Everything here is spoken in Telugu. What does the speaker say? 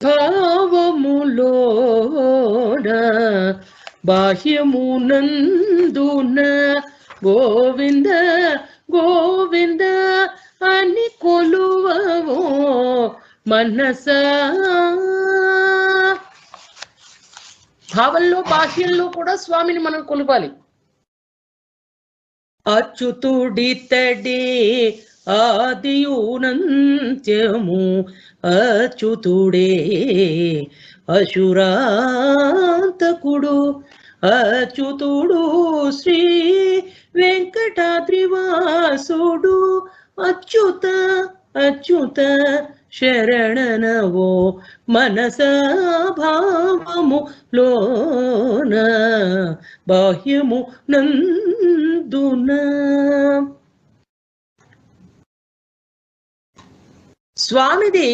భావములోన బాహ్యమునందున గోవింద గోవింద అని కొలువవో మనసా. భావంలో బాహ్యంలో కూడా స్వామిని మనం కొలవాలి. అచ్యుతుడితడే ఆదియునంత్యము అచ్యుతుడే అశురాంతకుడు అచ్యుతుడు శ్రీ వెంకటాద్రివాసుడు అచ్యుత అచ్యుత శరణనవో మనసా భావము లోన బాహ్యము నందున. స్వామిది